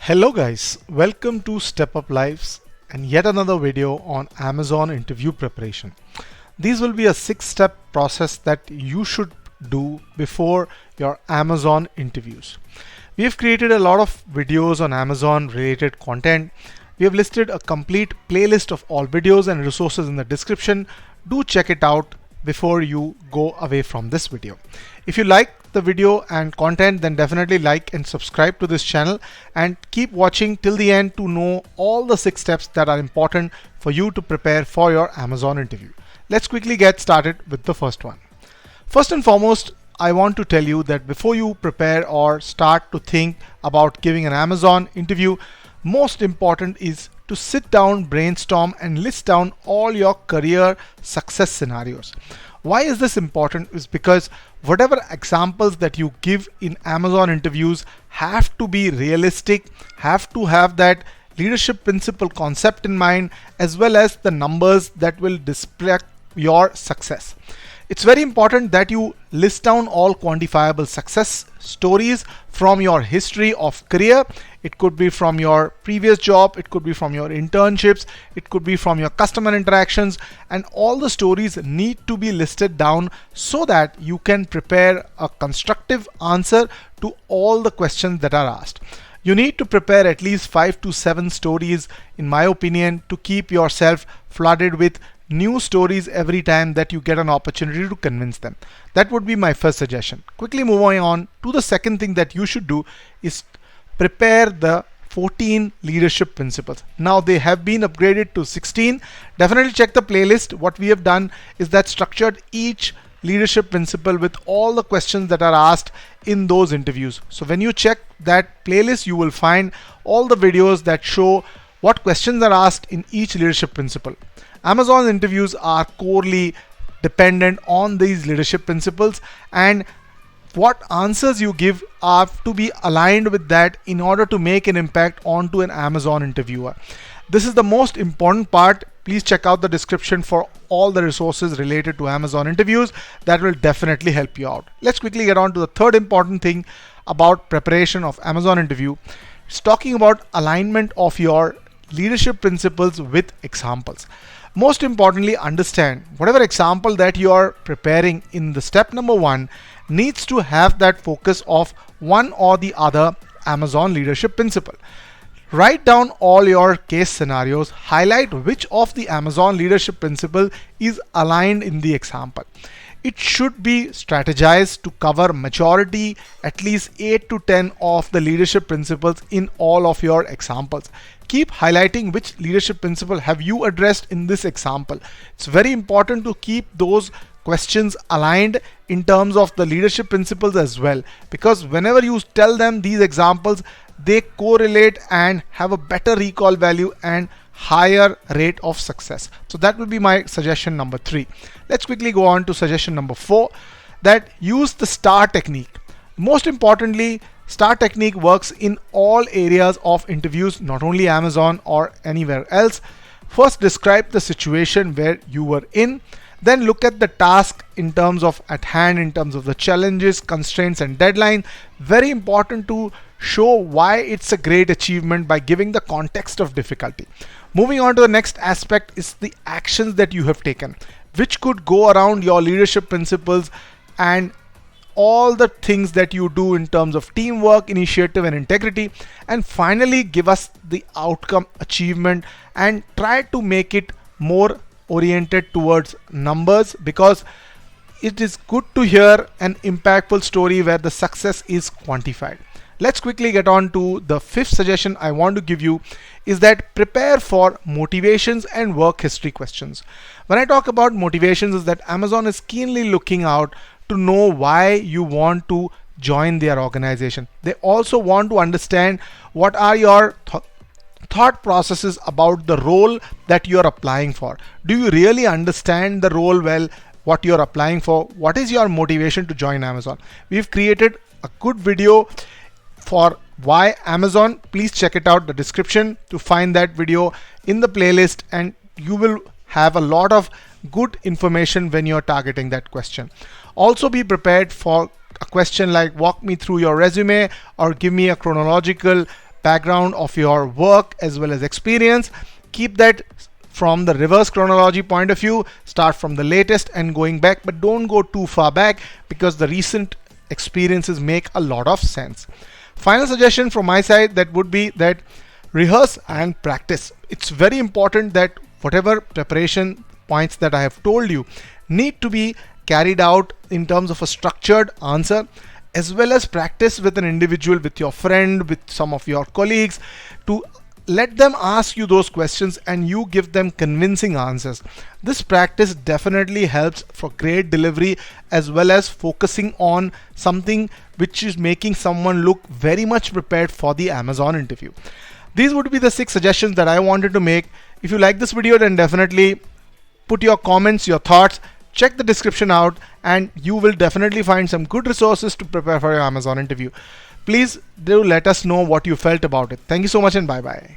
Hello guys, welcome to Step Up Lives and yet another video on Amazon interview preparation. These will be a 6-step process that you should do before your Amazon interviews. We have created a lot of videos on Amazon related content. We have listed a complete playlist of all videos and resources in the description. Do check it out before you go away from this video. If you like the video and content, then definitely like and subscribe to this channel and keep watching till the end to know all the 6 steps that are important for you to prepare for your Amazon interview. Let's quickly get started with the first one. First and foremost, I want to tell you that before you prepare or start to think about giving an Amazon interview, most important is to sit down, brainstorm and list down all your career success scenarios. Why is this important? Is because whatever examples that you give in Amazon interviews have to be realistic, have to have that leadership principle concept in mind, as well as the numbers that will display your success. It's very important that you list down all quantifiable success stories from your history of career. It could be from your previous job, it could be from your internships, it could be from your customer interactions, and all the stories need to be listed down so that you can prepare a constructive answer to all the questions that are asked. You need to prepare at least 5 to 7 stories, in my opinion, to keep yourself flooded with new stories every time that you get an opportunity to convince them. That would be my first suggestion. Quickly moving on to the second thing that you should do is prepare the 14 leadership principles. Now they have been upgraded to 16. Definitely check the playlist. What we have done is that structured each leadership principle with all the questions that are asked in those interviews. So when you check that playlist, you will find all the videos that show what questions are asked in each leadership principle. Amazon interviews are corely dependent on these leadership principles, and what answers you give have to be aligned with that in order to make an impact onto an Amazon interviewer. This is the most important part. Please check out the description for all the resources related to Amazon interviews. That will definitely help you out. Let's quickly get on to the third important thing about preparation of Amazon interview. It's talking about alignment of your leadership principles with examples. Most importantly, understand whatever example that you are preparing in the step number 1 needs to have that focus of one or the other Amazon leadership principle. Write down all your case scenarios, highlight which of the Amazon leadership principle is aligned in the example. It should be strategized to cover majority, at least 8 to 10 of the leadership principles in all of your examples. Keep highlighting which leadership principle have you addressed in this example. It's very important to keep those questions aligned in terms of the leadership principles as well, because whenever you tell them these examples, they correlate and have a better recall value and higher rate of success. So that will be my suggestion number 3. Let's quickly go on to suggestion number 4, that use the STAR technique. Most importantly, STAR technique works in all areas of interviews, not only Amazon or anywhere else. First, describe the situation where you were in. Then look at the task in terms of at hand, in terms of the challenges, constraints and deadline. Very important to show why it's a great achievement by giving the context of difficulty. Moving on to the next aspect is the actions that you have taken, which could go around your leadership principles and all the things that you do in terms of teamwork, initiative and integrity. And finally, give us the outcome achievement and try to make it more oriented towards numbers, because it is good to hear an impactful story where the success is quantified. Let's quickly get on to the 5th suggestion I want to give you, is that prepare for motivations and work history questions. When I talk about motivations, is that Amazon is keenly looking out to know why you want to join their organization. They also want to understand what are your thought processes about the role that you are applying for. Do you really understand the role well, what you are applying for? What is your motivation to join Amazon? We've created a good video for why Amazon. Please check it out, the description to find that video in the playlist, and you will have a lot of good information when you're targeting that question. Also be prepared for a question like walk me through your resume or give me a chronological background of your work as well as experience. Keep that from the reverse chronology point of view. Start from the latest and going back, but don't go too far back because the recent experiences make a lot of sense. Final suggestion from my side, that would be that rehearse and practice. It's very important that whatever preparation points that I have told you need to be carried out in terms of a structured answer, as well as practice with an individual, with your friend, with some of your colleagues, to let them ask you those questions and you give them convincing answers. This practice definitely helps for great delivery, as well as focusing on something which is making someone look very much prepared for the Amazon interview. These would be the 6 suggestions that I wanted to make. If you like this video, then definitely put your comments, your thoughts. Check the description out and you will definitely find some good resources to prepare for your Amazon interview. Please do let us know what you felt about it. Thank you so much and bye bye.